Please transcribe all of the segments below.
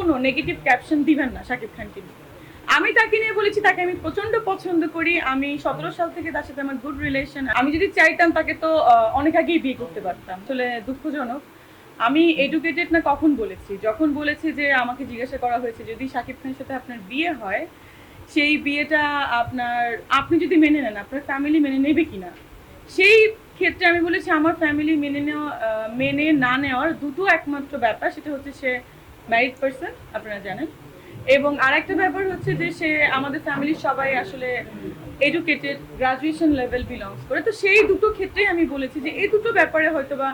কোনো negative caption দিবেন না শাকিব খানকে নিয়ে। আমি তাকে নিয়ে বলেছি তাকে আমি প্রচন্ড পছন্দ করি। আমি 17 সাল থেকে তার সাথে আমার গুড রিলেশন। আমি যদি চাইতাম তাকে তো অনেক আগেই বিয়ে করতে পারতাম। আসলে দুঃখজনক, আমি এডুকেটেড না কখন বলেছি, যখন বলেছি যে আমাকে জিজ্ঞাসা করা হয়েছে যদি শাকিব খানের সাথে আপনার বিয়ে হয়, সেই বিয়েটা আপনি যদি মেনে নেন আপনার ফ্যামিলি মেনে নেবে কিনা। সেই ক্ষেত্রে আমি বলেছি আমার ফ্যামিলি মেনে না নেওয়ার দুটো একমাত্র ব্যাপার, সেটা হচ্ছে সে ম্যারিড পার্সন, আপনারা জানেন, এবং আরেকটা ব্যাপার হচ্ছে যে সে আমাদের ফ্যামিলির সবাই আসলে এডুকেটেড, গ্রাজুয়েশন লেভেল বিলংস করে। তো সেই দুটো ক্ষেত্রেই আমি বলেছি যে এই দুটো ব্যাপারে হয়তোবা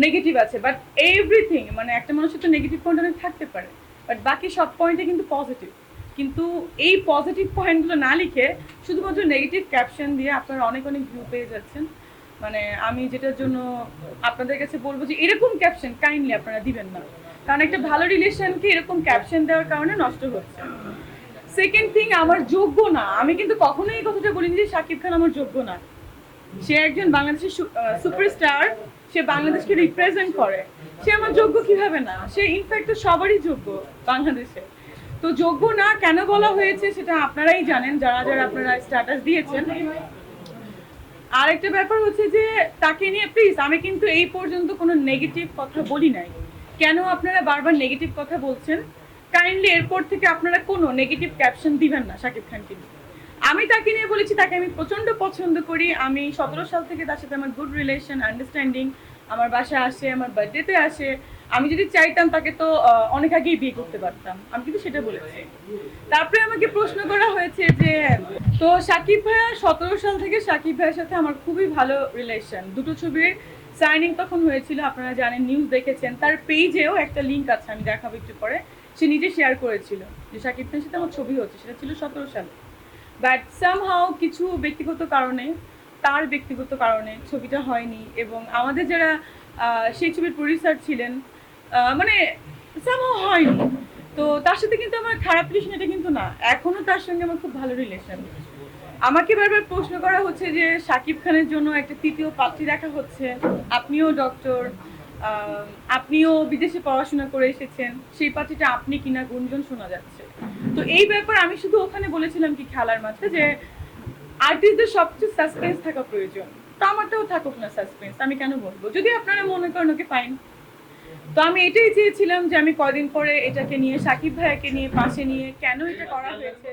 নেগেটিভ আছে, বাট এভরিথিং মানে একটা মানুষের তো নেগেটিভ পয়েন্ট অনেক থাকতে পারে, বাট বাকি সব পয়েন্টে কিন্তু পজিটিভ। কিন্তু এই পজিটিভ পয়েন্টগুলো না লিখে শুধুমাত্র নেগেটিভ ক্যাপশন দিয়ে আপনারা অনেক অনেক ভিউ পেয়ে যাচ্ছেন। মানে আমি যেটার জন্য আপনাদের কাছে বলবো যে এরকম ক্যাপশন কাইন্ডলি আপনারা দিবেন না, কারণ একটা ভালো রিলেশনকে এরকম ক্যাপশন দেওয়ার কারণে নষ্ট হচ্ছে। সেকেন্ড থিং, আমার যোগ্য না, আমি কিন্তু কখনোই এই কথাটা বলিনি যে শাকিব খান আমার যোগ্য না। সে একজন বাংলাদেশের সুপারস্টার, সে বাংলাদেশকে রিপ্রেজেন্ট করে, সে আমার যোগ্য কিভাবে না? সে ইনফ্যাক্ট সবারই যোগ্য বাংলাদেশে। তো যোগ্য না কেন বলা হয়েছে সেটা আপনারাই জানেন, যারা যারা আপনারা স্ট্যাটাস দিয়েছেন। আরেকটা ব্যাপার হচ্ছে যে তাকে নিয়ে প্লিজ, আমি কিন্তু এই পর্যন্ত কোনো নেগেটিভ কথা বলি নাই। কেন আপনারা বারবার নেগেটিভ কথা বলছেন? কাইন্ডলি এরপর থেকে আপনারা কোনো নেগেটিভ ক্যাপশন দিবেন না শাকিব খানকে নিয়ে। আমি তাকে নিয়ে বলেছি তাকে আমি প্রচন্ড পছন্দ করি। আমি 17 সাল থেকে তার সাথে আমার গুড রিলেশন, আন্ডারস্ট্যান্ডিং। আমার বাসায় আসে, আমার বার্থডেতে আসে। আমি যদি চাইতাম তাকে তো অনেক আগেই বিয়ে করতে পারতাম, আমি কিন্তু সেটা বলেছি। তারপরে আমাকে প্রশ্ন করা হয়েছে যে তো সাকিব ভাইয়া 17 সাল থেকে সাকিব ভাইয়ের সাথে আমার খুবই ভালো রিলেশন। দুটো ছবির সাইনিং তখন হয়েছিল, আপনারা জানেন, নিউজ দেখেছেন। তার পেজেও একটা লিঙ্ক আছে, আমি দেখাবো একটু পরে। সে নিজে শেয়ার করেছিল যে সাকিব খানের সাথে আমার ছবি হচ্ছে, সেটা ছিল 17 সালে। বাট সামহাও কিছু ব্যক্তিগত কারণে, তার ব্যক্তিগত কারণে ছবিটা হয়নি। এবং আমাদের যারা সেই ছবির প্রডিউসার ছিলেন, মানে সামহাও হয়নি। তো তার সাথে কিন্তু আমার খারাপ রিলেশন এটা কিন্তু না, এখনো তার সঙ্গে আমার খুব ভালো রিলেশন। আমাকে বারবার প্রশ্ন করা হচ্ছে যে শাকিব খানের জন্য একটা তৃতীয় পাত্রী দেখা হচ্ছে। আপনিও ডক্টর, আপনিও বিদেশে পড়াশোনা করে এসেছেন, সেই পাত্রীটা আপনি কিনা গুঞ্জন শোনা যাচ্ছে। তো এই ব্যাপার আমি শুধু ওখানে বলেছিলাম কি খেলার মাঠে যে আর্টিস্টদের সবচেয়ে সাসপেন্স থাকা প্রয়োজন। তো আমারটাও থাকুক না সাসপেন্স, আমি কেন বলবো? যদি আপনারা মনে করেন ওকে ফাইন। তো আমি এটাই চেয়েছিলাম যে আমি কদিন পরে এটাকে নিয়ে, সাকিব ভাইয়াকে নিয়ে পাশে নিয়ে কেন এটা করা হয়েছে